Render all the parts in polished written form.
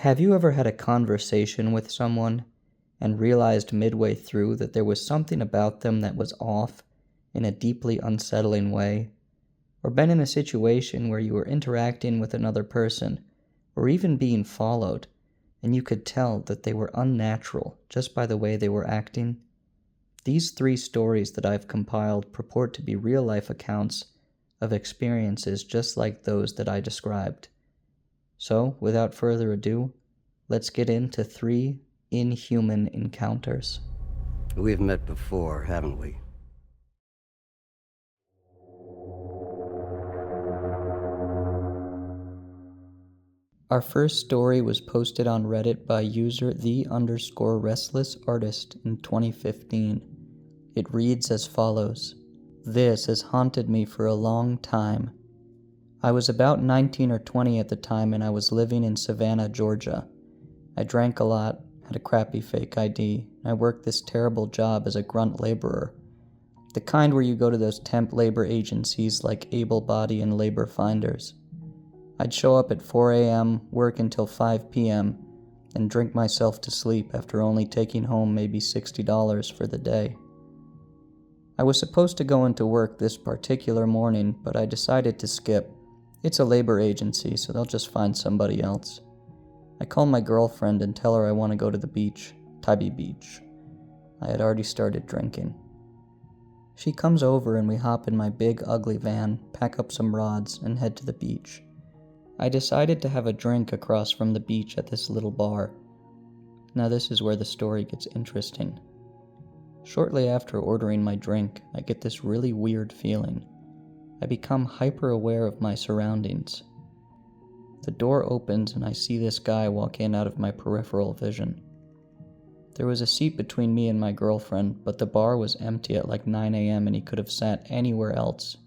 Have you ever had a conversation with someone and realized midway through that there was something about them that was off in a deeply unsettling way? Or been in a situation where you were interacting with another person, or even being followed, and you could tell that they were unnatural just by the way they were acting? These 3 stories that I've compiled purport to be real-life accounts of experiences just like those that I described. So, without further ado, let's get into 3 Inhuman Encounters. We've met before, haven't we? Our first story was posted on Reddit by user the_restless_artist in 2015. It reads as follows. This has haunted me for a long time. I was about 19 or 20 at the time and I was living in Savannah, Georgia. I drank a lot, had a crappy fake ID, and I worked this terrible job as a grunt laborer. The kind where you go to those temp labor agencies like Able Body and Labor Finders. I'd show up at 4 a.m., work until 5 p.m., and drink myself to sleep after only taking home maybe $60 for the day. I was supposed to go into work this particular morning, but I decided to skip. It's a labor agency, so they'll just find somebody else. I call my girlfriend and tell her I want to go to the beach, Tybee Beach. I had already started drinking. She comes over and we hop in my big ugly van, pack up some rods, and head to the beach. I decided to have a drink across from the beach at this little bar. Now this is where the story gets interesting. Shortly after ordering my drink, I get this really weird feeling. I become hyper aware of my surroundings. The door opens and I see this guy walk in out of my peripheral vision. There was a seat between me and my girlfriend, but the bar was empty at like 9 a.m. and he could have sat anywhere else,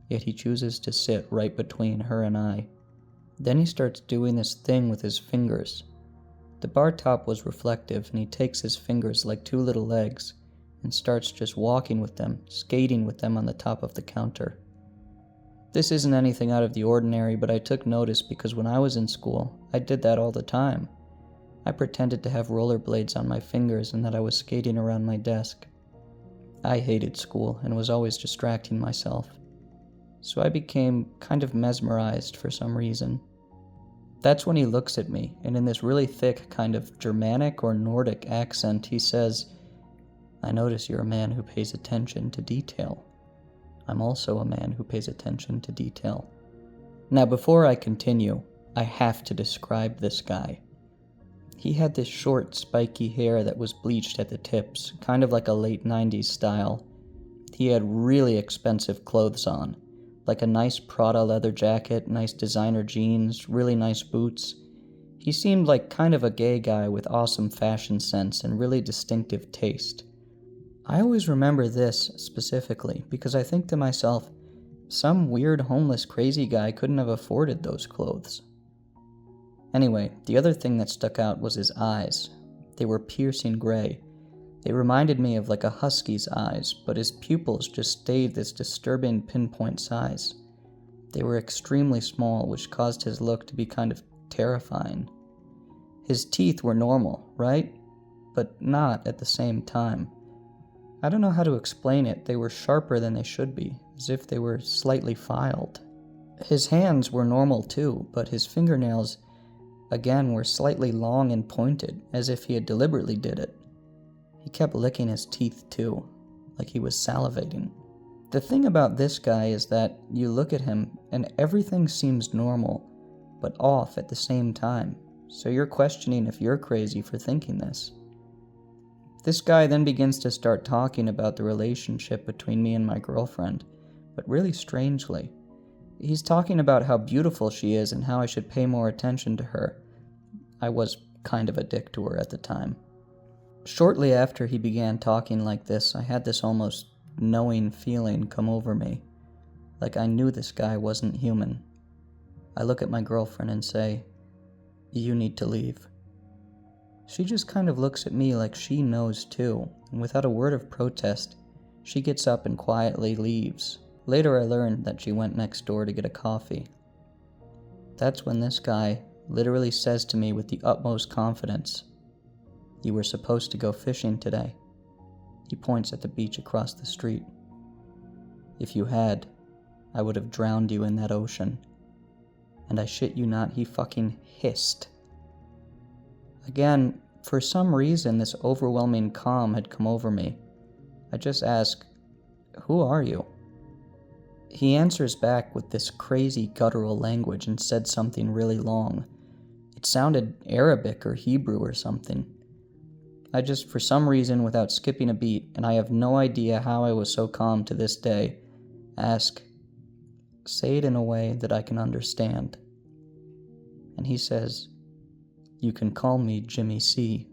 yet he chooses to sit right between her and I. Then he starts doing this thing with his fingers. The bar top was reflective and he takes his fingers like 2 little legs and starts just walking with them, skating with them on the top of the counter. This isn't anything out of the ordinary, but I took notice because when I was in school, I did that all the time. I pretended to have rollerblades on my fingers and that I was skating around my desk. I hated school and was always distracting myself, so I became kind of mesmerized for some reason. That's when he looks at me, and in this really thick kind of Germanic or Nordic accent, he says, "I notice you're a man who pays attention to detail. I'm also a man who pays attention to detail." Now, before I continue, I have to describe this guy. He had this short, spiky hair that was bleached at the tips, kind of like a late 90s style. He had really expensive clothes on, like a nice Prada leather jacket, nice designer jeans, really nice boots. He seemed like kind of a gay guy with awesome fashion sense and really distinctive taste. I always remember this specifically because I think to myself, some weird homeless crazy guy couldn't have afforded those clothes. Anyway, the other thing that stuck out was his eyes. They were piercing gray. They reminded me of like a husky's eyes, but his pupils just stayed this disturbing pinpoint size. They were extremely small, which caused his look to be kind of terrifying. His teeth were normal, right? But not at the same time. I don't know how to explain it. They were sharper than they should be, as if they were slightly filed. His hands were normal too, but his fingernails, again, were slightly long and pointed, as if he had deliberately did it. He kept licking his teeth too, like he was salivating. The thing about this guy is that you look at him and everything seems normal, but off at the same time, so you're questioning if you're crazy for thinking this. This guy then begins to start talking about the relationship between me and my girlfriend, but really strangely. He's talking about how beautiful she is and how I should pay more attention to her. I was kind of a dick to her at the time. Shortly after he began talking like this, I had this almost knowing feeling come over me, like I knew this guy wasn't human. I look at my girlfriend and say, "You need to leave." She just kind of looks at me like she knows too, and without a word of protest, she gets up and quietly leaves. Later I learned that she went next door to get a coffee. That's when this guy literally says to me with the utmost confidence, "You were supposed to go fishing today." He points at the beach across the street. "If you had, I would have drowned you in that ocean." And I shit you not, he fucking hissed. Again, for some reason, this overwhelming calm had come over me. I just ask, "Who are you?" He answers back with this crazy guttural language and said something really long. It sounded Arabic or Hebrew or something. I just, for some reason, without skipping a beat, and I have no idea how I was so calm to this day, ask, "Say it in a way that I can understand." And he says, "You can call me Jimmy C.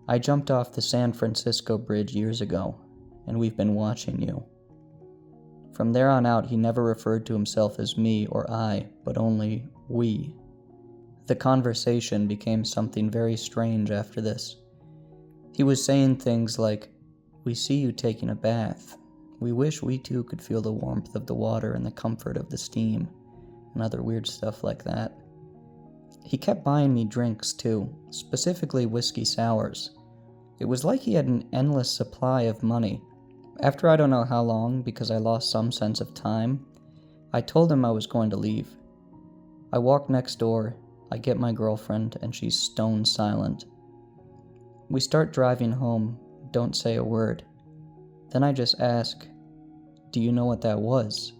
I jumped off the San Francisco Bridge years ago, and we've been watching you." From there on out, he never referred to himself as me or I, but only we. The conversation became something very strange after this. He was saying things like, "We see you taking a bath. We wish we too could feel the warmth of the water and the comfort of the steam," and other weird stuff like that. He kept buying me drinks too, specifically whiskey sours. It was like he had an endless supply of money. After I don't know how long, because I lost some sense of time, I told him I was going to leave. I walk next door, I get my girlfriend, and she's stone silent. We start driving home, don't say a word. Then I just ask, "Do you know what that was?"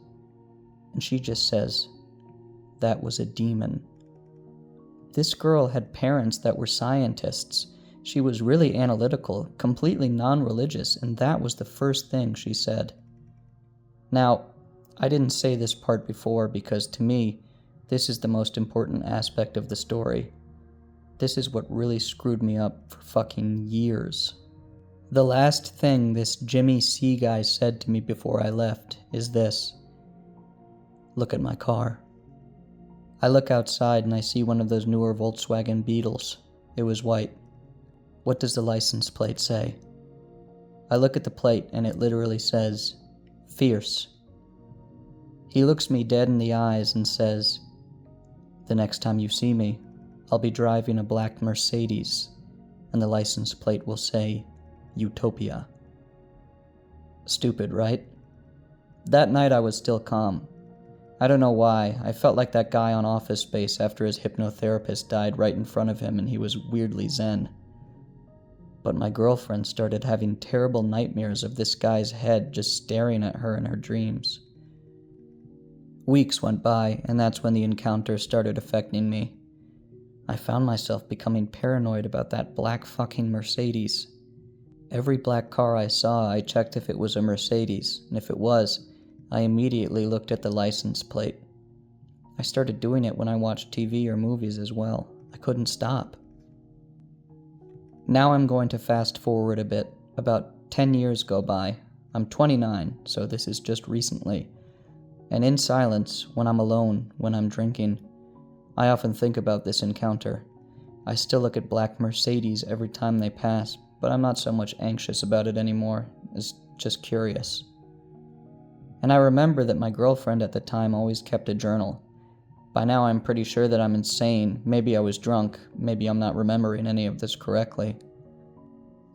And she just says, "That was a demon." This girl had parents that were scientists. She was really analytical, completely non-religious, and that was the first thing she said. Now, I didn't say this part before because to me, this is the most important aspect of the story. This is what really screwed me up for fucking years. The last thing this Jimmy C guy said to me before I left is this: "Look at my car." I look outside and I see one of those newer Volkswagen Beetles. It was white. What does the license plate say? I look at the plate and it literally says, "Fierce." He looks me dead in the eyes and says, "The next time you see me, I'll be driving a black Mercedes, and the license plate will say, Utopia." Stupid, right? That night I was still calm. I don't know why, I felt like that guy on Office Space after his hypnotherapist died right in front of him and he was weirdly zen. But my girlfriend started having terrible nightmares of this guy's head just staring at her in her dreams. Weeks went by, and that's when the encounter started affecting me. I found myself becoming paranoid about that black fucking Mercedes. Every black car I saw, I checked if it was a Mercedes, and if it was, I immediately looked at the license plate. I started doing it when I watched TV or movies as well. I couldn't stop. Now I'm going to fast forward a bit. About 10 years go by. I'm 29, so this is just recently. And in silence, when I'm alone, when I'm drinking, I often think about this encounter. I still look at black Mercedes every time they pass, but I'm not so much anxious about it anymore, as just curious. And I remember that my girlfriend at the time always kept a journal. By now I'm pretty sure that I'm insane, maybe I was drunk, maybe I'm not remembering any of this correctly.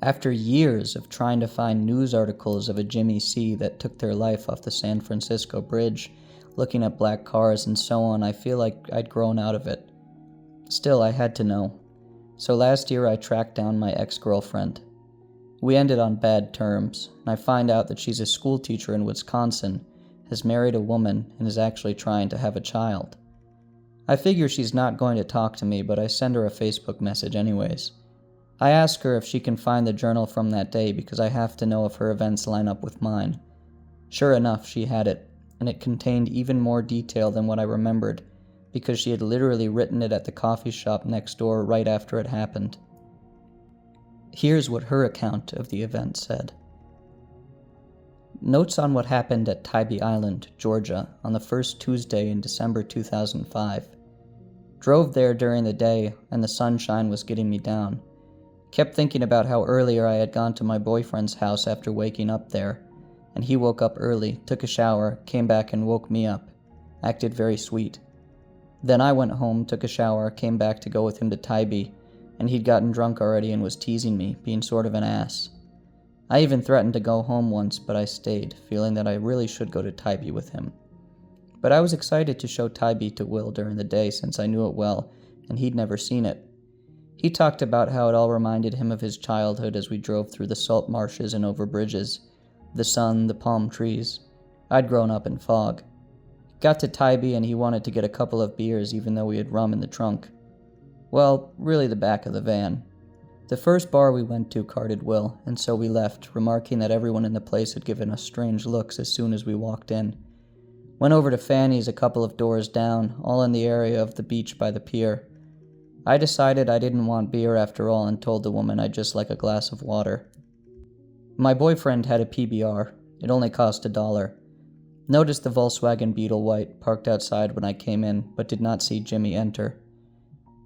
After years of trying to find news articles of a Jimmy C that took their life off the San Francisco Bridge, looking at black cars and so on, I feel like I'd grown out of it. Still, I had to know. So last year I tracked down my ex-girlfriend. We ended on bad terms, and I find out that she's a school teacher in Wisconsin, has married a woman, and is actually trying to have a child. I figure she's not going to talk to me, but I send her a Facebook message anyways. I ask her if she can find the journal from that day because I have to know if her events line up with mine. Sure enough, she had it, and it contained even more detail than what I remembered, because she had literally written it at the coffee shop next door right after it happened. Here's what her account of the event said. Notes on what happened at Tybee Island, Georgia, on the first Tuesday in December 2005. Drove there during the day, and the sunshine was getting me down. Kept thinking about how earlier I had gone to my boyfriend's house after waking up there, and he woke up early, took a shower, came back and woke me up. Acted very sweet. Then I went home, took a shower, came back to go with him to Tybee, and he'd gotten drunk already and was teasing me, being sort of an ass. I even threatened to go home once, but I stayed, feeling that I really should go to Tybee with him. But I was excited to show Tybee to Will during the day since I knew it well, and he'd never seen it. He talked about how it all reminded him of his childhood as we drove through the salt marshes and over bridges, the sun, the palm trees. I'd grown up in fog. Got to Tybee and he wanted to get a couple of beers even though we had rum in the trunk. Well, really the back of the van. The first bar we went to carded Will, and so we left, remarking that everyone in the place had given us strange looks as soon as we walked in. Went over to Fanny's a couple of doors down, all in the area of the beach by the pier. I decided I didn't want beer after all and told the woman I'd just like a glass of water. My boyfriend had a PBR. It only cost $1. Noticed the Volkswagen Beetle White parked outside when I came in, but did not see Jimmy enter.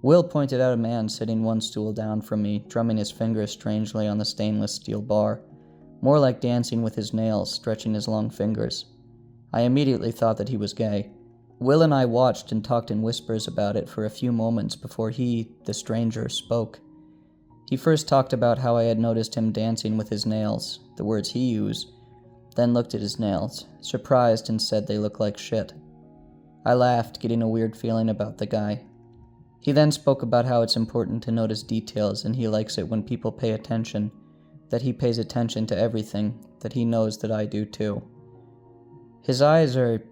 Will pointed out a man sitting one stool down from me, drumming his fingers strangely on the stainless steel bar, more like dancing with his nails, stretching his long fingers. I immediately thought that he was gay. Will and I watched and talked in whispers about it for a few moments before he, the stranger, spoke. He first talked about how I had noticed him dancing with his nails, the words he used, then looked at his nails, surprised, and said they look like shit. I laughed, getting a weird feeling about the guy. He then spoke about how it's important to notice details and he likes it when people pay attention, that he pays attention to everything, that he knows that I do too. His eyes are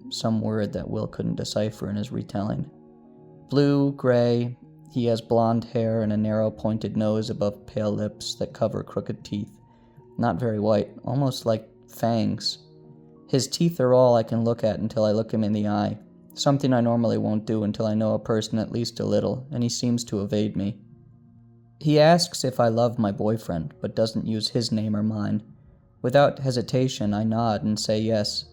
some word that Will couldn't decipher in his retelling. Blue, gray, he has blonde hair and a narrow pointed nose above pale lips that cover crooked teeth. Not very white, almost like fangs. His teeth are all I can look at until I look him in the eye, something I normally won't do until I know a person at least a little, and he seems to evade me. He asks if I love my boyfriend, but doesn't use his name or mine. Without hesitation, I nod and say yes.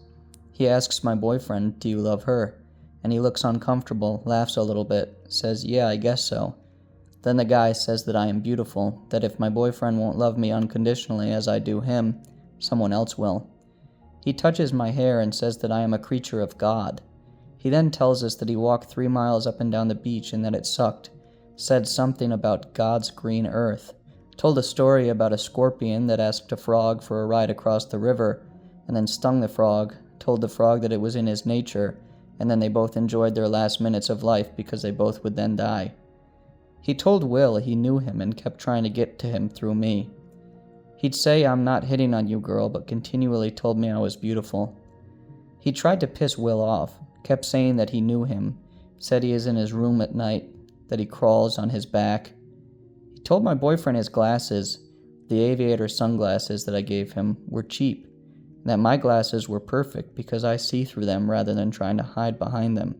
He asks my boyfriend, "Do you love her?" And he looks uncomfortable, laughs a little bit, says, "Yeah, I guess so." Then the guy says that I am beautiful, that if my boyfriend won't love me unconditionally as I do him, someone else will. He touches my hair and says that I am a creature of God. He then tells us that he walked 3 miles up and down the beach and that it sucked, said something about God's green earth, told a story about a scorpion that asked a frog for a ride across the river, and then stung the frog, told the frog that it was in his nature, and then they both enjoyed their last minutes of life because they both would then die. He told Will he knew him and kept trying to get to him through me. He'd say, "I'm not hitting on you, girl," but continually told me I was beautiful. He tried to piss Will off, kept saying that he knew him, said he is in his room at night, that he crawls on his back. He told my boyfriend his glasses, the aviator sunglasses that I gave him, were cheap, and that my glasses were perfect because I see through them rather than trying to hide behind them.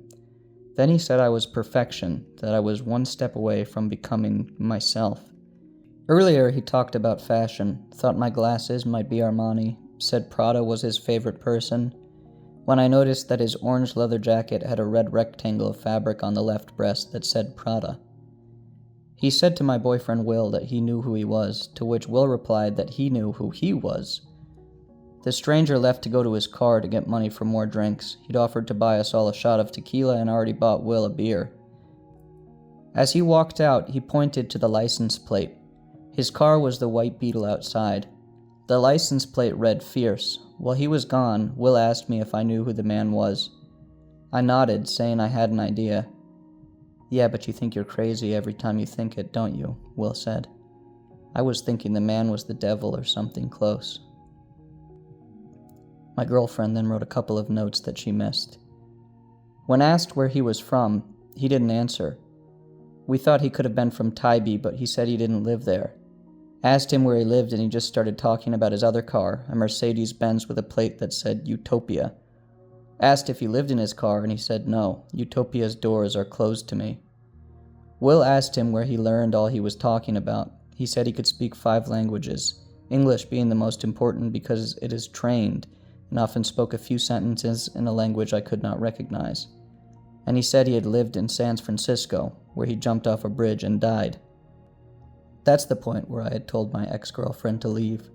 Then he said I was perfection, that I was one step away from becoming myself. Earlier he talked about fashion, thought my glasses might be Armani, said Prada was his favorite person. When I noticed that his orange leather jacket had a red rectangle of fabric on the left breast that said Prada. He said to my boyfriend Will that he knew who he was, to which Will replied that he knew who he was. The stranger left to go to his car to get money for more drinks. He'd offered to buy us all a shot of tequila and already bought Will a beer. As he walked out, he pointed to the license plate. His car was the white Beetle outside. The license plate read Fierce. While he was gone, Will asked me if I knew who the man was. I nodded, saying I had an idea. "Yeah, but you think you're crazy every time you think it, don't you?" Will said. I was thinking the man was the devil or something close. My girlfriend then wrote a couple of notes that she missed. When asked where he was from, he didn't answer. We thought he could have been from Tybee, but he said he didn't live there. Asked him where he lived and he just started talking about his other car, a Mercedes-Benz with a plate that said Utopia. Asked if he lived in his car and he said no, Utopia's doors are closed to me. Will asked him where he learned all he was talking about. He said he could speak 5 languages, English being the most important because it is trained, and often spoke a few sentences in a language I could not recognize. And he said he had lived in San Francisco, where he jumped off a bridge and died. That's the point where I had told my ex-girlfriend to leave.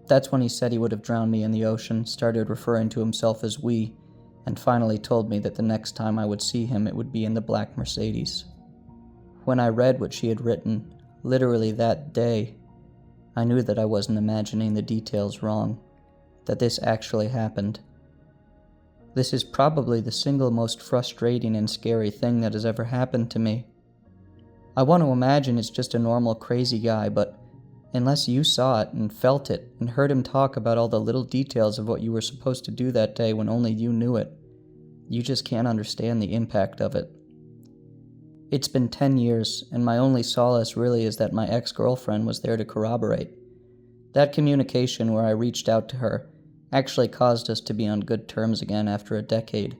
That's when he said he would have drowned me in the ocean, started referring to himself as we, and finally told me that the next time I would see him it would be in the black Mercedes. When I read what she had written, literally that day, I knew that I wasn't imagining the details wrong, that this actually happened. This is probably the single most frustrating and scary thing that has ever happened to me. I want to imagine it's just a normal crazy guy, but unless you saw it and felt it and heard him talk about all the little details of what you were supposed to do that day when only you knew it, you just can't understand the impact of it. It's been 10 years, and my only solace really is that my ex-girlfriend was there to corroborate. That communication where I reached out to her actually caused us to be on good terms again after a decade.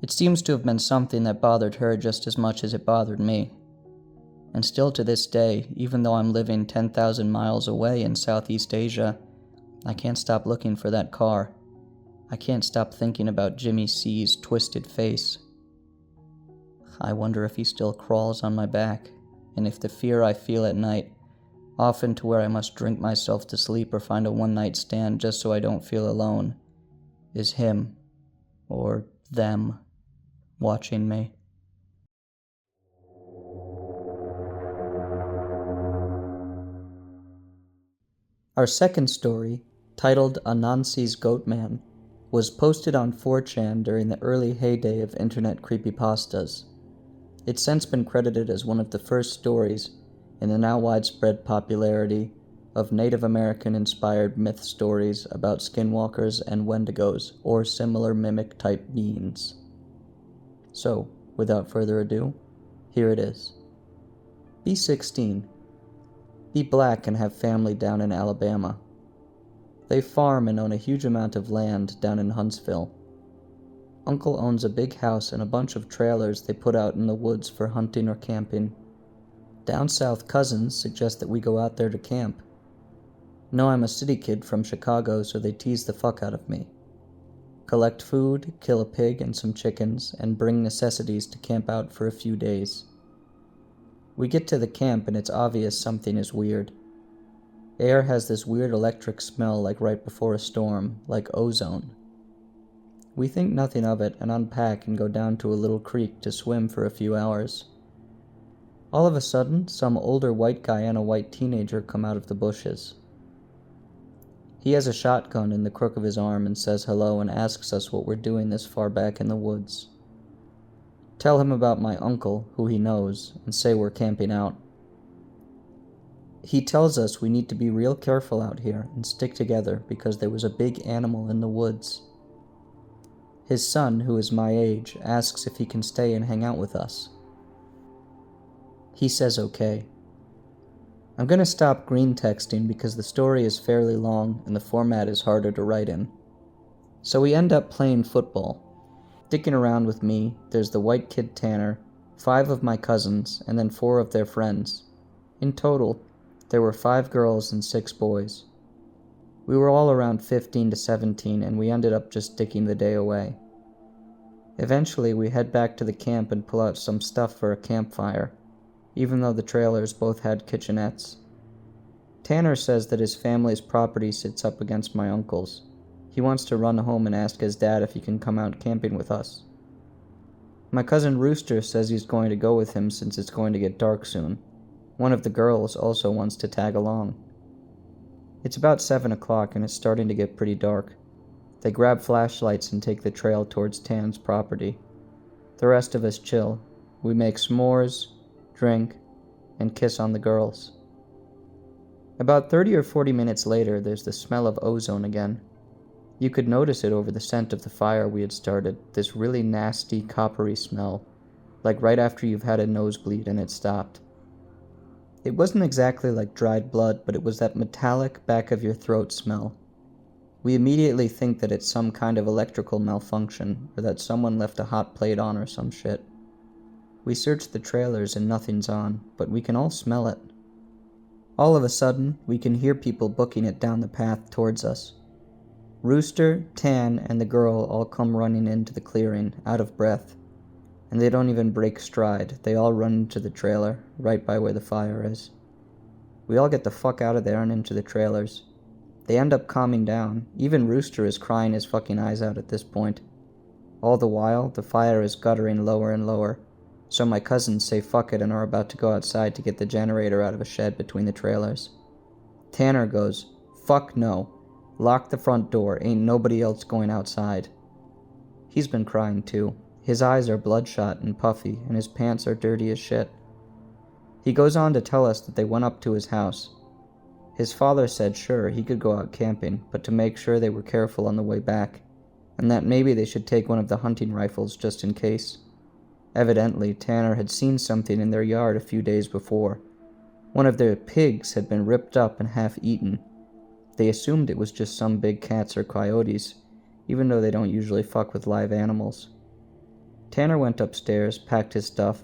It seems to have been something that bothered her just as much as it bothered me. And still to this day, even though I'm living 10,000 miles away in Southeast Asia, I can't stop looking for that car. I can't stop thinking about Jimmy C's twisted face. I wonder if he still crawls on my back, and if the fear I feel at night, often to where I must drink myself to sleep or find a one-night stand just so I don't feel alone, is him, or them, watching me. Our second story, titled Anansi's Goatman, was posted on 4chan during the early heyday of internet creepypastas. It's since been credited as one of the first stories in the now widespread popularity of Native American-inspired myth stories about skinwalkers and wendigos or similar mimic-type beings. So, without further ado, here it is. Be 16. Be black and have family down in Alabama. They farm and own a huge amount of land down in Huntsville. Uncle owns a big house and a bunch of trailers they put out in the woods for hunting or camping. Down south cousins suggest that we go out there to camp. Know I'm a city kid from Chicago, so they tease the fuck out of me. Collect food, kill a pig and some chickens, and bring necessities to camp out for a few days. We get to the camp and it's obvious something is weird. Air has this weird electric smell like right before a storm, like ozone. We think nothing of it and unpack and go down to a little creek to swim for a few hours. All of a sudden, some older white guy and a white teenager come out of the bushes. He has a shotgun in the crook of his arm and says hello and asks us what we're doing this far back in the woods. Tell him about my uncle, who he knows, and say we're camping out. He tells us we need to be real careful out here and stick together because there was a big animal in the woods. His son, who is my age, asks if he can stay and hang out with us. He says okay. I'm going to stop green texting because the story is fairly long and the format is harder to write in. So we end up playing football. Dicking around with me, there's the white kid Tanner, 5 of my cousins, and then 4 of their friends. In total, there were 5 girls and 6 boys. We were all around 15 to 17 and we ended up just dicking the day away. Eventually, we head back to the camp and pull out some stuff for a campfire, even though the trailers both had kitchenettes. Tanner says that his family's property sits up against my uncle's. He wants to run home and ask his dad if he can come out camping with us. My cousin Rooster says he's going to go with him since it's going to get dark soon. One of the girls also wants to tag along. It's about 7 o'clock and it's starting to get pretty dark. They grab flashlights and take the trail towards Tan's property. The rest of us chill. We make s'mores, drink, and kiss on the girls. About 30 or 40 minutes later, there's the smell of ozone again. You could notice it over the scent of the fire we had started, this really nasty, coppery smell, like right after you've had a nosebleed and it stopped. It wasn't exactly like dried blood, but it was that metallic back of your throat smell. We immediately think that it's some kind of electrical malfunction, or that someone left a hot plate on or some shit. We search the trailers and nothing's on, but we can all smell it. All of a sudden, we can hear people booking it down the path towards us. Rooster, Tan, and the girl all come running into the clearing, out of breath. And they don't even break stride, they all run into the trailer, right by where the fire is. We all get the fuck out of there and into the trailers. They end up calming down. Even Rooster is crying his fucking eyes out at this point. All the while, the fire is guttering lower and lower, so my cousins say fuck it and are about to go outside to get the generator out of a shed between the trailers. Tanner goes, "Fuck no. Lock the front door, ain't nobody else going outside." He's been crying too. His eyes are bloodshot and puffy, and his pants are dirty as shit. He goes on to tell us that they went up to his house. His father said sure, he could go out camping, but to make sure they were careful on the way back, and that maybe they should take one of the hunting rifles just in case. Evidently, Tanner had seen something in their yard a few days before. One of their pigs had been ripped up and half eaten. They assumed it was just some big cats or coyotes, even though they don't usually fuck with live animals. Tanner went upstairs, packed his stuff,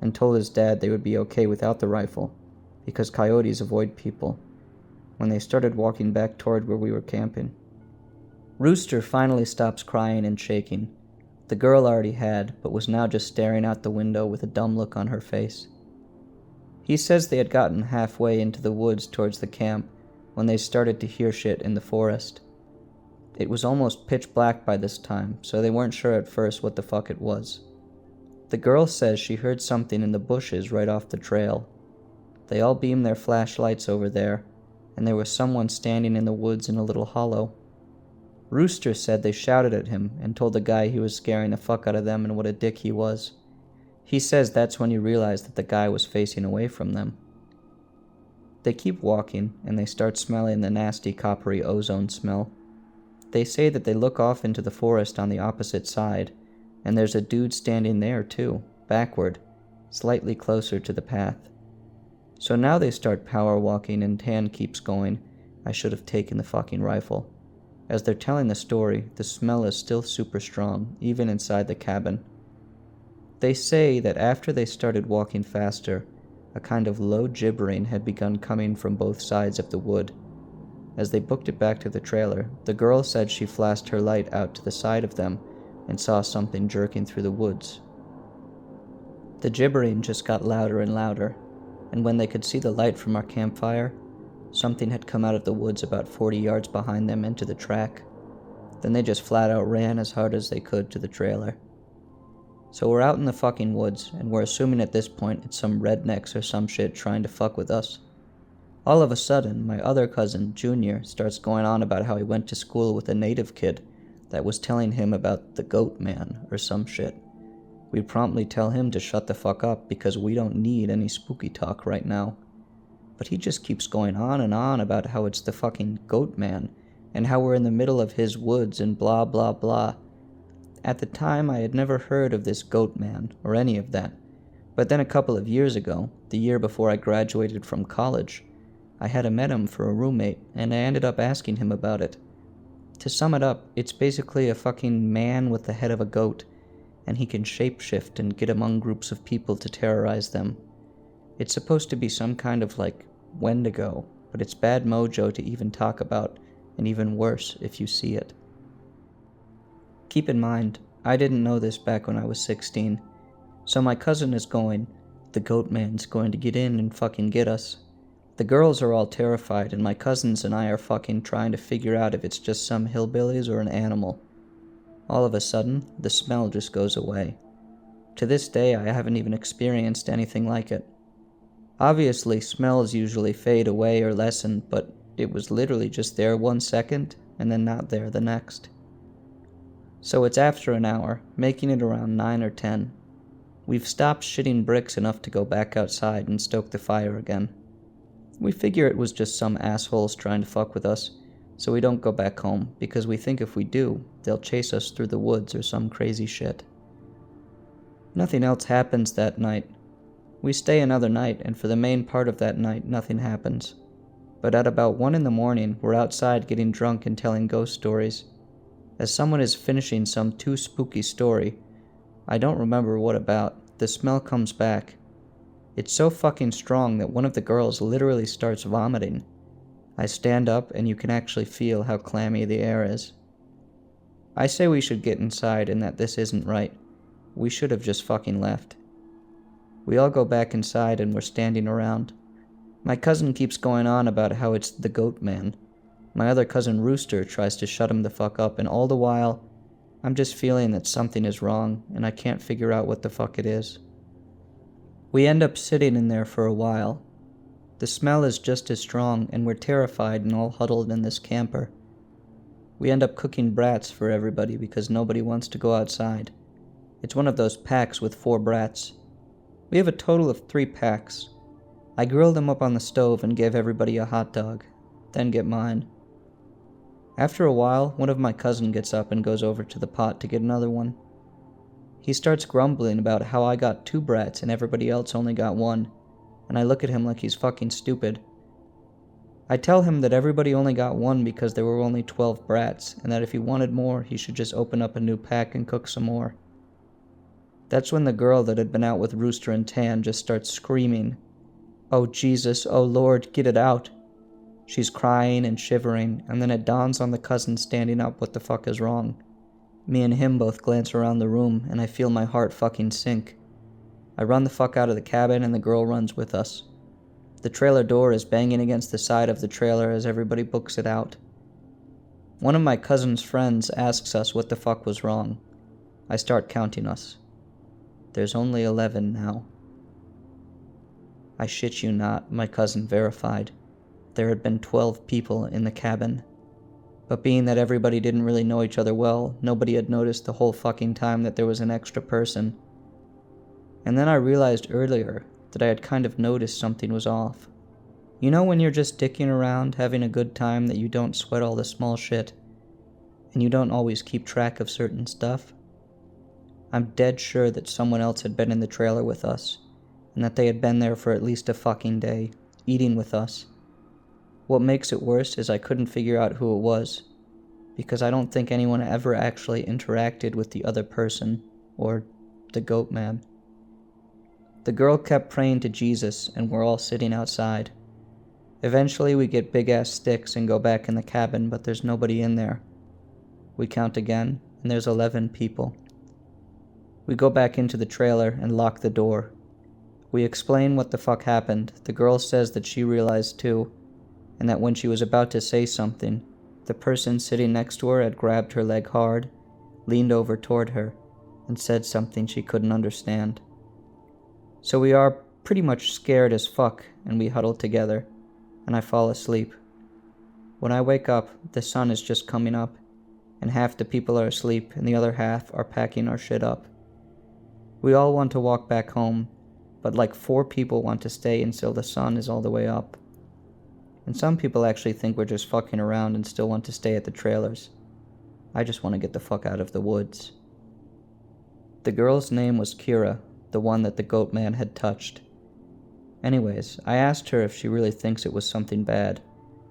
and told his dad they would be okay without the rifle, because coyotes avoid people, when they started walking back toward where we were camping. Rooster finally stops crying and shaking. The girl already had, but was now just staring out the window with a dumb look on her face. He says they had gotten halfway into the woods towards the camp when they started to hear shit in the forest. It was almost pitch black by this time, so they weren't sure at first what the fuck it was. The girl says she heard something in the bushes right off the trail. They all beamed their flashlights over there, and there was someone standing in the woods in a little hollow. Rooster said they shouted at him and told the guy he was scaring the fuck out of them and what a dick he was. He says that's when you realize that the guy was facing away from them. They keep walking, and they start smelling the nasty coppery ozone smell. They say that they look off into the forest on the opposite side, and there's a dude standing there too, backward, slightly closer to the path. So now they start power walking, and Tan keeps going, "I should have taken the fucking rifle." As they're telling the story, the smell is still super strong, even inside the cabin. They say that after they started walking faster, a kind of low gibbering had begun coming from both sides of the wood. As they booked it back to the trailer, the girl said she flashed her light out to the side of them and saw something jerking through the woods. The gibbering just got louder and louder, and when they could see the light from our campfire, something had come out of the woods about 40 yards behind them into the track. Then they just flat out ran as hard as they could to the trailer. So we're out in the fucking woods, and we're assuming at this point it's some rednecks or some shit trying to fuck with us. All of a sudden, my other cousin, Junior, starts going on about how he went to school with a native kid that was telling him about the goat man or some shit. We promptly tell him to shut the fuck up because we don't need any spooky talk right now. But he just keeps going on and on about how it's the fucking goat man and how we're in the middle of his woods and blah blah blah. At the time, I had never heard of this goat man or any of that. But then a couple of years ago, the year before I graduated from college, I had met him for a roommate, and I ended up asking him about it. To sum it up, it's basically a fucking man with the head of a goat, and he can shapeshift and get among groups of people to terrorize them. It's supposed to be some kind of Wendigo, but it's bad mojo to even talk about, and even worse if you see it. Keep in mind, I didn't know this back when I was 16, so my cousin is going, "The goat man's going to get in and fucking get us." The girls are all terrified, and my cousins and I are fucking trying to figure out if it's just some hillbillies or an animal. All of a sudden, the smell just goes away. To this day, I haven't even experienced anything like it. Obviously, smells usually fade away or lessen, but it was literally just there 1 second, and then not there the next. So it's after an hour, making it around 9 or 10. We've stopped shitting bricks enough to go back outside and stoke the fire again. We figure it was just some assholes trying to fuck with us, so we don't go back home, because we think if we do, they'll chase us through the woods or some crazy shit. Nothing else happens that night. We stay another night, and for the main part of that night, nothing happens. But at about 1 in the morning, we're outside getting drunk and telling ghost stories. As someone is finishing some too spooky story, I don't remember what about, the smell comes back. It's so fucking strong that one of the girls literally starts vomiting. I stand up and you can actually feel how clammy the air is. I say we should get inside and that this isn't right. We should have just fucking left. We all go back inside and we're standing around. My cousin keeps going on about how it's the goat man. My other cousin Rooster tries to shut him the fuck up, and all the while, I'm just feeling that something is wrong, and I can't figure out what the fuck it is. We end up sitting in there for a while. The smell is just as strong, and we're terrified and all huddled in this camper. We end up cooking brats for everybody because nobody wants to go outside. It's one of those packs with 4 brats. We have a total of 3 packs. I grill them up on the stove and give everybody a hot dog, then get mine. After a while, one of my cousins gets up and goes over to the pot to get another one. He starts grumbling about how I got 2 brats and everybody else only got 1, and I look at him like he's fucking stupid. I tell him that everybody only got 1 because there were only 12 brats, and that if he wanted more, he should just open up a new pack and cook some more. That's when the girl that had been out with Rooster and Tan just starts screaming, "Oh Jesus, oh Lord, get it out." She's crying and shivering, and then it dawns on the cousin standing up what the fuck is wrong. Me and him both glance around the room, and I feel my heart fucking sink. I run the fuck out of the cabin, and the girl runs with us. The trailer door is banging against the side of the trailer as everybody books it out. One of my cousin's friends asks us what the fuck was wrong. I start counting us. There's only 11 now. I shit you not, my cousin verified. There had been 12 people in the cabin. But being that everybody didn't really know each other well, nobody had noticed the whole fucking time that there was an extra person. And then I realized earlier that I had kind of noticed something was off. You know when you're just dicking around, having a good time, that you don't sweat all the small shit, and you don't always keep track of certain stuff? I'm dead sure that someone else had been in the trailer with us, and that they had been there for at least a fucking day, eating with us. What makes it worse is I couldn't figure out who it was, because I don't think anyone ever actually interacted with the other person, or the goat man. The girl kept praying to Jesus, and we're all sitting outside. Eventually we get big-ass sticks and go back in the cabin, but there's nobody in there. We count again, and there's 11 people. We go back into the trailer and lock the door. We explain what the fuck happened. The girl says that she realized too, and that when she was about to say something, the person sitting next to her had grabbed her leg hard, leaned over toward her, and said something she couldn't understand. So we are pretty much scared as fuck, and we huddle together, and I fall asleep. When I wake up, the sun is just coming up, and half the people are asleep, and the other half are packing our shit up. We all want to walk back home, but like 4 people want to stay until the sun is all the way up. And some people actually think we're just fucking around and still want to stay at the trailers. I just want to get the fuck out of the woods. The girl's name was Kira, the one that the goat man had touched. Anyways, I asked her if she really thinks it was something bad,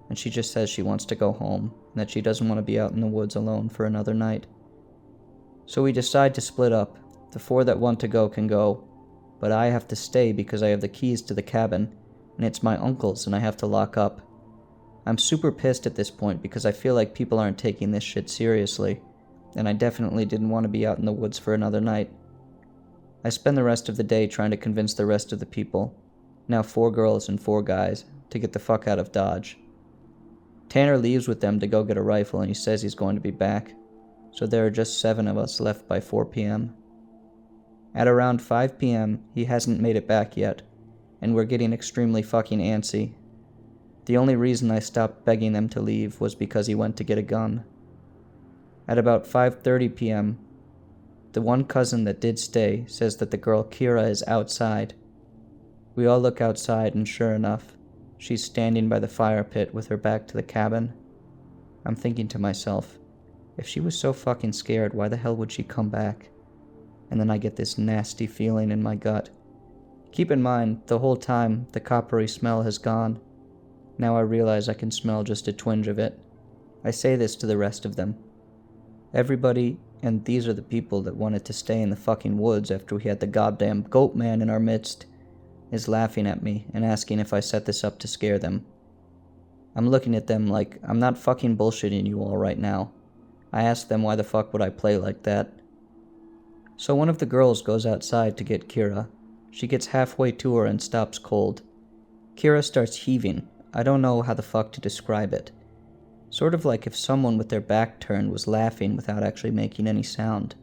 and she just says she wants to go home, and that she doesn't want to be out in the woods alone for another night. So we decide to split up. The 4 that want to go can go, but I have to stay because I have the keys to the cabin, and it's my uncle's and I have to lock up. I'm super pissed at this point because I feel like people aren't taking this shit seriously, and I definitely didn't want to be out in the woods for another night. I spend the rest of the day trying to convince the rest of the people, now 4 girls and 4 guys, to get the fuck out of Dodge. Tanner leaves with them to go get a rifle, and he says he's going to be back, so there are just 7 of us left by 4 p.m. At around 5 p.m., he hasn't made it back yet, and we're getting extremely fucking antsy. The only reason I stopped begging them to leave was because he went to get a gun. At about 5:30 p.m., the one cousin that did stay says that the girl Kira is outside. We all look outside, and sure enough, she's standing by the fire pit with her back to the cabin. I'm thinking to myself, if she was so fucking scared, why the hell would she come back? And then I get this nasty feeling in my gut. Keep in mind, the whole time, the coppery smell has gone. Now I realize I can smell just a twinge of it. I say this to the rest of them. Everybody, and these are the people that wanted to stay in the fucking woods after we had the goddamn goat man in our midst, is laughing at me and asking if I set this up to scare them. I'm looking at them like I'm not fucking bullshitting you all right now. I ask them why the fuck would I play like that. So one of the girls goes outside to get Kira. She gets halfway to her and stops cold. Kira starts heaving. I don't know how the fuck to describe it. Sort of like if someone with their back turned was laughing without actually making any sound.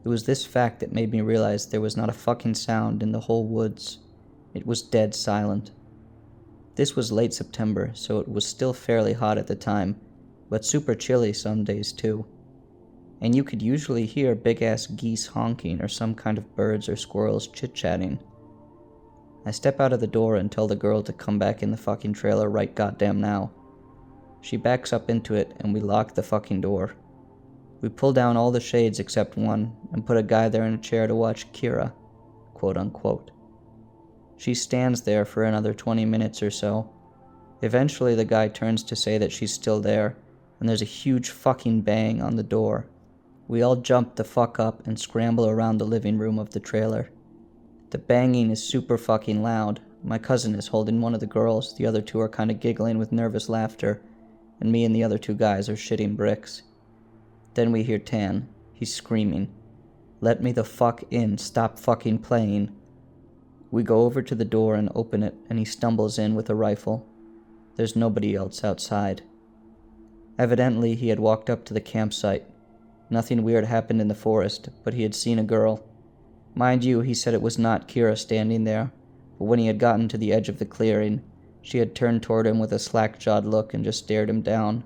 It was this fact that made me realize there was not a fucking sound in the whole woods. It was dead silent. This was late September, so it was still fairly hot at the time, but super chilly some days too. And you could usually hear big-ass geese honking or some kind of birds or squirrels chit-chatting. I step out of the door and tell the girl to come back in the fucking trailer right goddamn now. She backs up into it and we lock the fucking door. We pull down all the shades except one and put a guy there in a chair to watch Kira, quote unquote. She stands there for another 20 minutes or so. Eventually the guy turns to say that she's still there, and there's a huge fucking bang on the door. We all jump the fuck up and scramble around the living room of the trailer. The banging is super fucking loud. My cousin is holding one of the girls, the other two are kinda giggling with nervous laughter, and me and the other two guys are shitting bricks. Then we hear Tan. He's screaming, "Let me the fuck in, stop fucking playing." We go over to the door and open it, and he stumbles in with a rifle. There's nobody else outside. Evidently, he had walked up to the campsite. Nothing weird happened in the forest, but he had seen a girl. Mind you, he said it was not Kira standing there, but when he had gotten to the edge of the clearing, she had turned toward him with a slack-jawed look and just stared him down,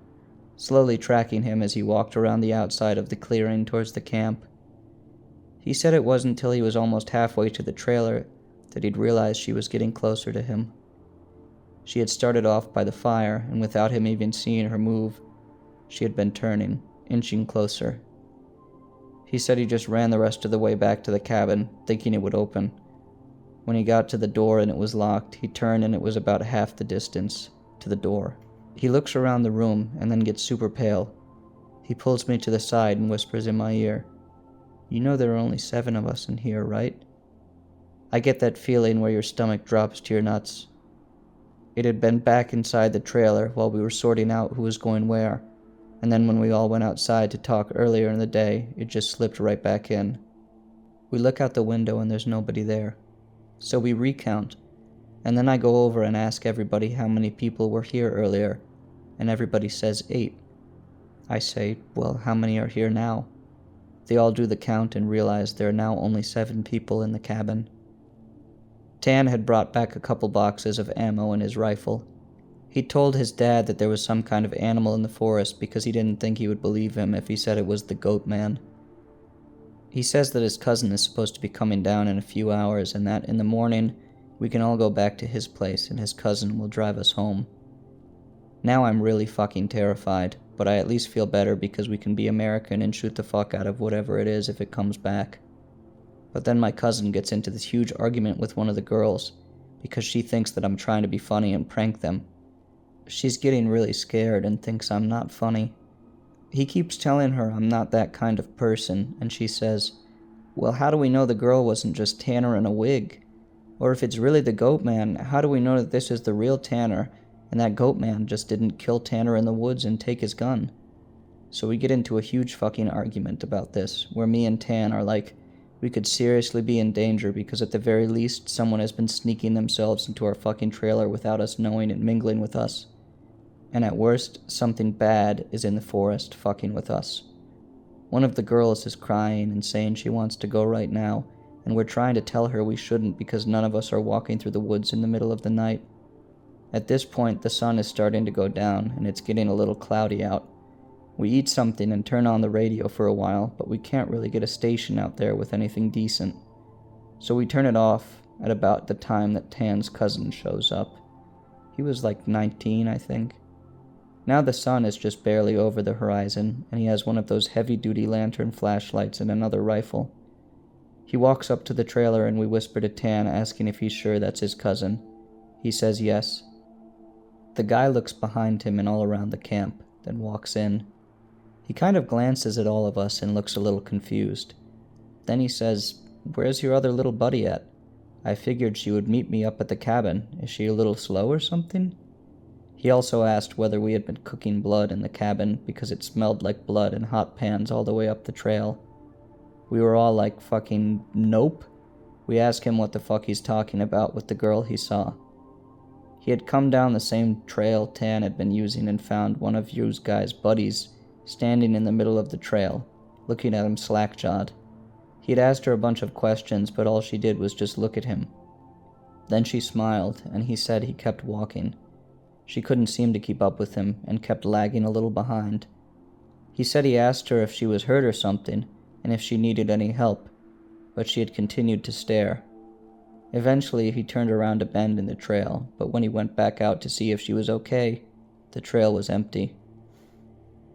slowly tracking him as he walked around the outside of the clearing towards the camp. He said it wasn't until he was almost halfway to the trailer that he'd realized she was getting closer to him. She had started off by the fire, and without him even seeing her move, she had been turning, inching closer. He said he just ran the rest of the way back to the cabin, thinking it would open. When he got to the door and it was locked, he turned and it was about half the distance to the door. He looks around the room and then gets super pale. He pulls me to the side and whispers in my ear, "You know there are only 7 of us in here, right?" I get that feeling where your stomach drops to your nuts. It had been back inside the trailer while we were sorting out who was going where, and then when we all went outside to talk earlier in the day, it just slipped right back in. We look out the window and there's nobody there. So we recount, and then I go over and ask everybody how many people were here earlier, and everybody says 8. I say, well, how many are here now? They all do the count and realize there are now only 7 people in the cabin. Tan had brought back a couple boxes of ammo in his rifle. He told his dad that there was some kind of animal in the forest because he didn't think he would believe him if he said it was the goat man. He says that his cousin is supposed to be coming down in a few hours and that in the morning we can all go back to his place and his cousin will drive us home. Now I'm really fucking terrified, but I at least feel better because we can be American and shoot the fuck out of whatever it is if it comes back. But then my cousin gets into this huge argument with one of the girls because she thinks that I'm trying to be funny and prank them. She's getting really scared and thinks I'm not funny. He keeps telling her I'm not that kind of person, and she says, "Well, how do we know the girl wasn't just Tanner in a wig? Or if it's really the goat man, how do we know that this is the real Tanner, and that goat man just didn't kill Tanner in the woods and take his gun?" So we get into a huge fucking argument about this, where me and Tan are like, we could seriously be in danger because at the very least someone has been sneaking themselves into our fucking trailer without us knowing and mingling with us. And at worst, something bad is in the forest fucking with us. One of the girls is crying and saying she wants to go right now, and we're trying to tell her we shouldn't because none of us are walking through the woods in the middle of the night. At this point, the sun is starting to go down, and it's getting a little cloudy out. We eat something and turn on the radio for a while, but we can't really get a station out there with anything decent. So we turn it off at about the time that Tan's cousin shows up. He was like 19, I think. Now the sun is just barely over the horizon, and he has one of those heavy-duty lantern flashlights and another rifle. He walks up to the trailer and we whisper to Tan, asking if he's sure that's his cousin. He says yes. The guy looks behind him and all around the camp, then walks in. He kind of glances at all of us and looks a little confused. Then he says, "Where's your other little buddy at? I figured she would meet me up at the cabin. Is she a little slow or something?" He also asked whether we had been cooking blood in the cabin because it smelled like blood in hot pans all the way up the trail. We were all like, fucking nope. We ask him what the fuck he's talking about with the girl he saw. He had come down the same trail Tan had been using and found one of you guys' buddies standing in the middle of the trail, looking at him slack-jawed. He had asked her a bunch of questions, but all she did was just look at him. Then she smiled, and he said he kept walking. She couldn't seem to keep up with him, and kept lagging a little behind. He said he asked her if she was hurt or something, and if she needed any help, but she had continued to stare. Eventually, he turned around a bend in the trail, but when he went back out to see if she was okay, the trail was empty.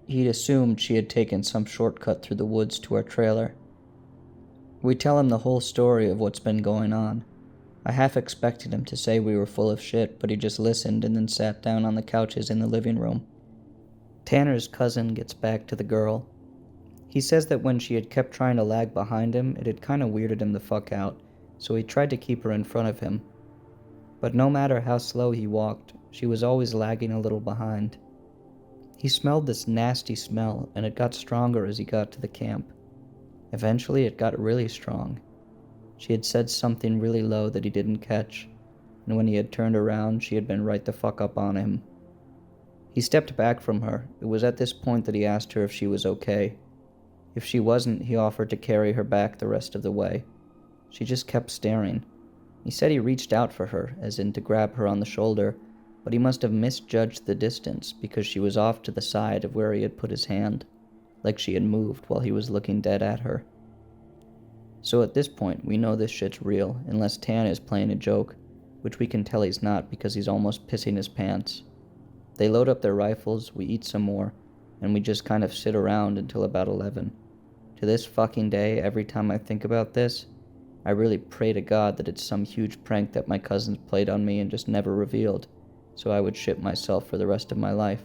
He'd assumed she had taken some shortcut through the woods to our trailer. We tell him the whole story of what's been going on. I half expected him to say we were full of shit, but he just listened and then sat down on the couches in the living room. Tanner's cousin gets back to the girl. He says that when she had kept trying to lag behind him, it had kinda weirded him the fuck out, so he tried to keep her in front of him. But no matter how slow he walked, she was always lagging a little behind. He smelled this nasty smell, and it got stronger as he got to the camp. Eventually, it got really strong. She had said something really low that he didn't catch, and when he had turned around, she had been right the fuck up on him. He stepped back from her. It was at this point that he asked her if she was okay. If she wasn't, he offered to carry her back the rest of the way. She just kept staring. He said he reached out for her, as in to grab her on the shoulder, but he must have misjudged the distance because she was off to the side of where he had put his hand, like she had moved while he was looking dead at her. So at this point, we know this shit's real, unless Tan is playing a joke, which we can tell he's not because he's almost pissing his pants. They load up their rifles, we eat some more, and we just kind of sit around until about 11. To this fucking day, every time I think about this, I really pray to God that it's some huge prank that my cousins played on me and just never revealed, so I would shit myself for the rest of my life.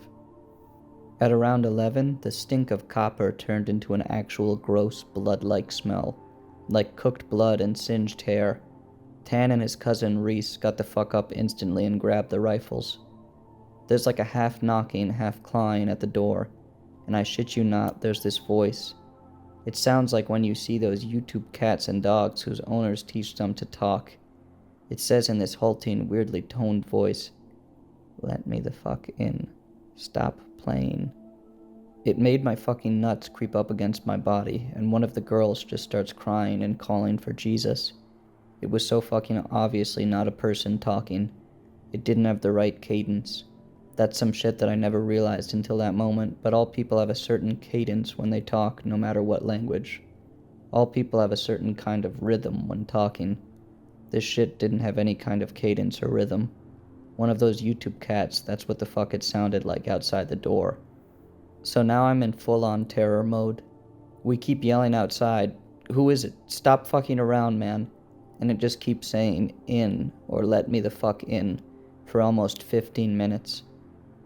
At around 11, the stink of copper turned into an actual gross blood-like smell, like cooked blood and singed hair. Tan and his cousin Reese got the fuck up instantly and grabbed the rifles. There's like a half knocking, half clawing at the door, and I shit you not, there's this voice. It sounds like when you see those YouTube cats and dogs whose owners teach them to talk. It says in this halting, weirdly toned voice, "Let me the fuck in. Stop playing." It made my fucking nuts creep up against my body, and one of the girls just starts crying and calling for Jesus. It was so fucking obviously not a person talking. It didn't have the right cadence. That's some shit that I never realized until that moment, but all people have a certain cadence when they talk, no matter what language. All people have a certain kind of rhythm when talking. This shit didn't have any kind of cadence or rhythm. One of those YouTube cats, that's what the fuck it sounded like outside the door. So now I'm in full-on terror mode. We keep yelling outside, "Who is it? Stop fucking around, man." And it just keeps saying, "In," or "Let me the fuck in," for almost 15 minutes.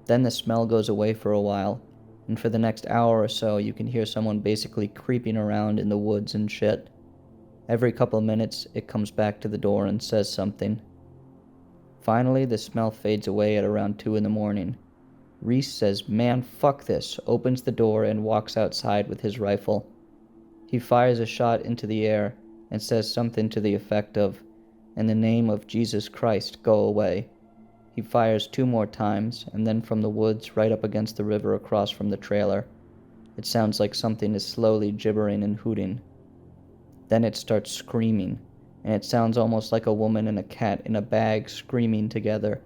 Then the smell goes away for a while, and for the next hour or so you can hear someone basically creeping around in the woods and shit. Every couple minutes it comes back to the door and says something. Finally the smell fades away at around 2 in the morning. Reese says, "Man, fuck this," opens the door and walks outside with his rifle. He fires a shot into the air and says something to the effect of, "In the name of Jesus Christ, go away." He fires 2 more times, and then from the woods right up against the river across from the trailer, it sounds like something is slowly gibbering and hooting. Then it starts screaming, and it sounds almost like a woman and a cat in a bag screaming together.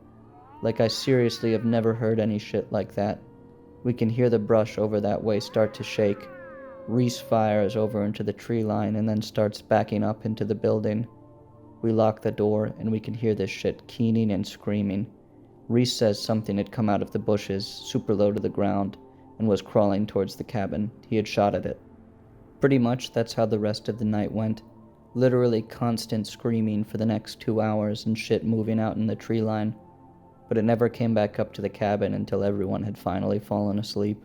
Like I seriously have never heard any shit like that. We can hear the brush over that way start to shake. Reese fires over into the tree line and then starts backing up into the building. We lock the door, and we can hear this shit keening and screaming. Reese says something had come out of the bushes, super low to the ground, and was crawling towards the cabin. He had shot at it. Pretty much that's how the rest of the night went. Literally constant screaming for the next 2 hours and shit moving out in the tree line. But it never came back up to the cabin until everyone had finally fallen asleep.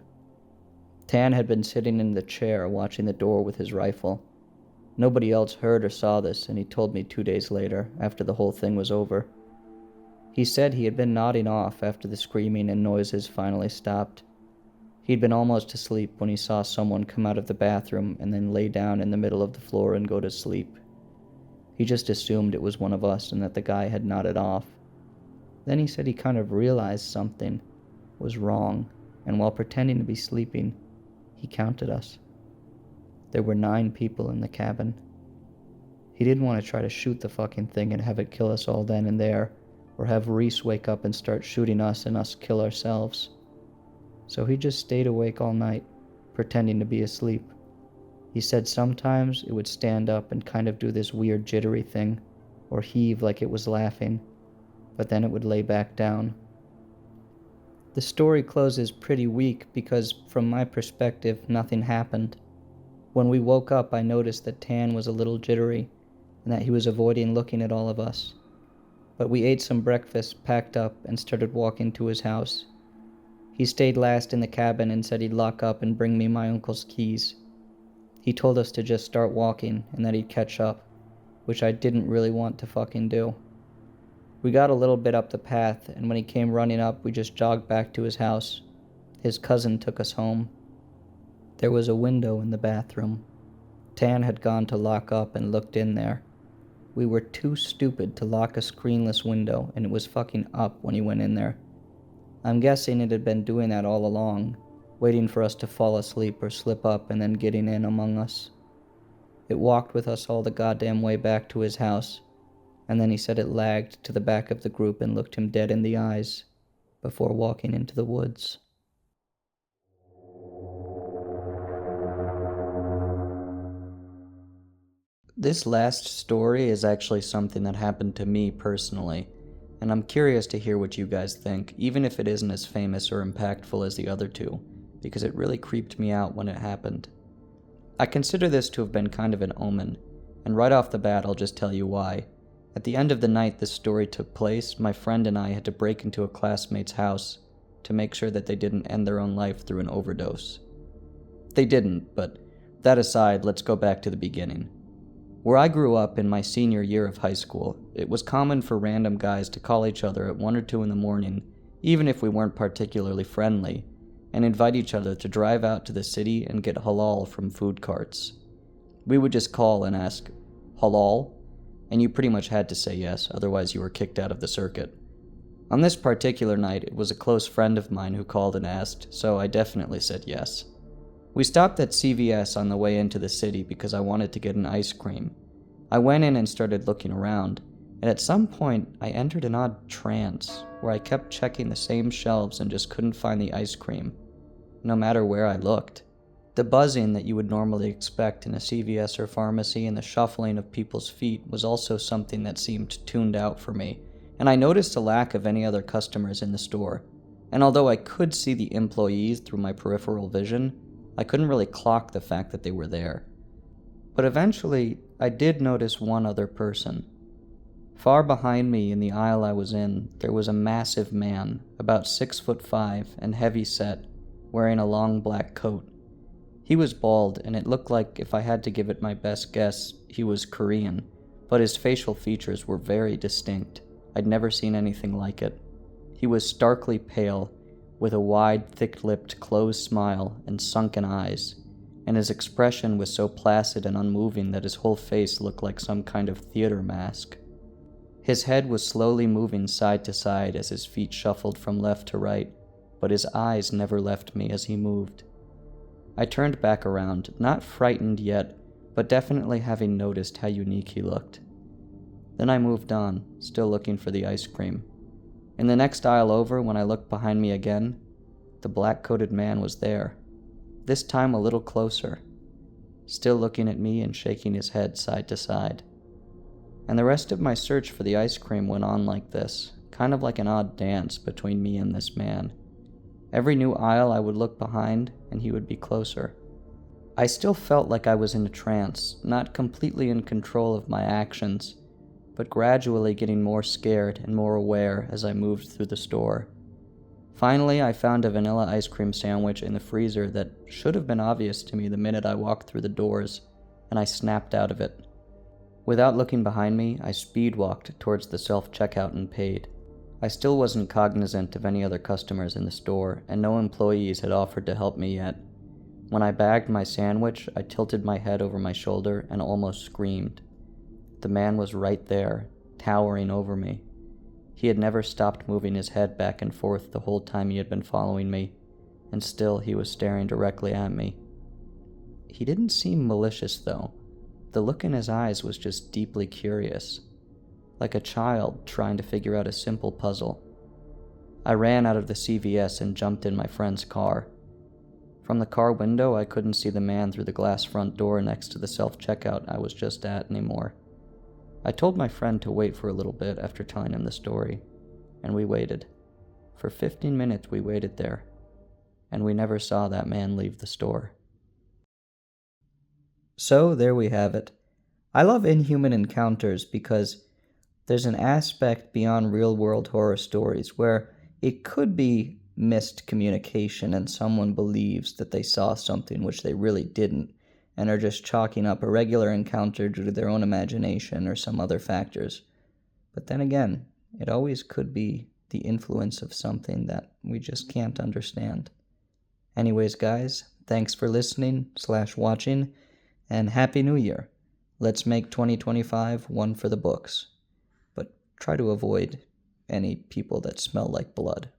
Tan had been sitting in the chair watching the door with his rifle. Nobody else heard or saw this, and he told me 2 days later, after the whole thing was over. He said he had been nodding off after the screaming and noises finally stopped. He'd been almost asleep when he saw someone come out of the bathroom and then lay down in the middle of the floor and go to sleep. He just assumed it was one of us and that the guy had nodded off. Then he said he kind of realized something was wrong, and while pretending to be sleeping, he counted us. There were 9 people in the cabin. He didn't want to try to shoot the fucking thing and have it kill us all then and there, or have Reese wake up and start shooting us and us kill ourselves. So he just stayed awake all night, pretending to be asleep. He said sometimes it would stand up and kind of do this weird jittery thing, or heave like it was laughing, but then it would lay back down. The story closes pretty weak because, from my perspective, nothing happened. When we woke up, I noticed that Tan was a little jittery, and that he was avoiding looking at all of us. But we ate some breakfast, packed up, and started walking to his house. He stayed last in the cabin and said he'd lock up and bring me my uncle's keys. He told us to just start walking and that he'd catch up, which I didn't really want to fucking do. We got a little bit up the path, and when he came running up, we just jogged back to his house. His cousin took us home. There was a window in the bathroom. Tan had gone to lock up and looked in there. We were too stupid to lock a screenless window, and it was fucking up when he went in there. I'm guessing it had been doing that all along, waiting for us to fall asleep or slip up and then getting in among us. It walked with us all the goddamn way back to his house, and then he said it lagged to the back of the group and looked him dead in the eyes before walking into the woods. This last story is actually something that happened to me personally, and I'm curious to hear what you guys think, even if it isn't as famous or impactful as the other two, because it really creeped me out when it happened. I consider this to have been kind of an omen, and right off the bat I'll just tell you why. At the end of the night this story took place, my friend and I had to break into a classmate's house to make sure that they didn't end their own life through an overdose. They didn't, but that aside, let's go back to the beginning. Where I grew up in my senior year of high school, it was common for random guys to call each other at 1 or 2 in the morning, even if we weren't particularly friendly, and invite each other to drive out to the city and get halal from food carts. We would just call and ask, "Halal?" And you pretty much had to say yes, otherwise you were kicked out of the circuit. On this particular night, it was a close friend of mine who called and asked, so I definitely said yes. We stopped at CVS on the way into the city because I wanted to get an ice cream. I went in and started looking around, and at some point I entered an odd trance where I kept checking the same shelves and just couldn't find the ice cream, no matter where I looked. The buzzing that you would normally expect in a CVS or pharmacy and the shuffling of people's feet was also something that seemed tuned out for me, and I noticed a lack of any other customers in the store. And although I could see the employees through my peripheral vision, I couldn't really clock the fact that they were there. But eventually, I did notice one other person. Far behind me in the aisle I was in, there was a massive man, about 6'5" and heavy set, wearing a long black coat. He was bald, and it looked like, if I had to give it my best guess, he was Korean, but his facial features were very distinct. I'd never seen anything like it. He was starkly pale, with a wide, thick-lipped, closed smile and sunken eyes, and his expression was so placid and unmoving that his whole face looked like some kind of theater mask. His head was slowly moving side to side as his feet shuffled from left to right, but his eyes never left me as he moved. I turned back around, not frightened yet, but definitely having noticed how unique he looked. Then I moved on, still looking for the ice cream. In the next aisle over, when I looked behind me again, the black-coated man was there, this time a little closer, still looking at me and shaking his head side to side. And the rest of my search for the ice cream went on like this, kind of like an odd dance between me and this man. Every new aisle I would look behind, and he would be closer. I still felt like I was in a trance, not completely in control of my actions, but gradually getting more scared and more aware as I moved through the store. Finally, I found a vanilla ice cream sandwich in the freezer that should have been obvious to me the minute I walked through the doors, and I snapped out of it. Without looking behind me, I speed-walked towards the self-checkout and paid. I still wasn't cognizant of any other customers in the store, and no employees had offered to help me yet. When I bagged my sandwich, I tilted my head over my shoulder and almost screamed. The man was right there, towering over me. He had never stopped moving his head back and forth the whole time he had been following me, and still he was staring directly at me. He didn't seem malicious, though. The look in his eyes was just deeply curious, like a child trying to figure out a simple puzzle. I ran out of the CVS and jumped in my friend's car. From the car window, I couldn't see the man through the glass front door next to the self-checkout I was just at anymore. I told my friend to wait for a little bit after telling him the story, and we waited. For 15 minutes we waited there, and we never saw that man leave the store. So there we have it. I love Inhuman Encounters because there's an aspect beyond real-world horror stories where it could be missed communication and someone believes that they saw something which they really didn't and are just chalking up a regular encounter due to their own imagination or some other factors. But then again, it always could be the influence of something that we just can't understand. Anyways, guys, thanks for listening/watching, and Happy New Year. Let's make 2025 one for the books. But try to avoid any people that smell like blood.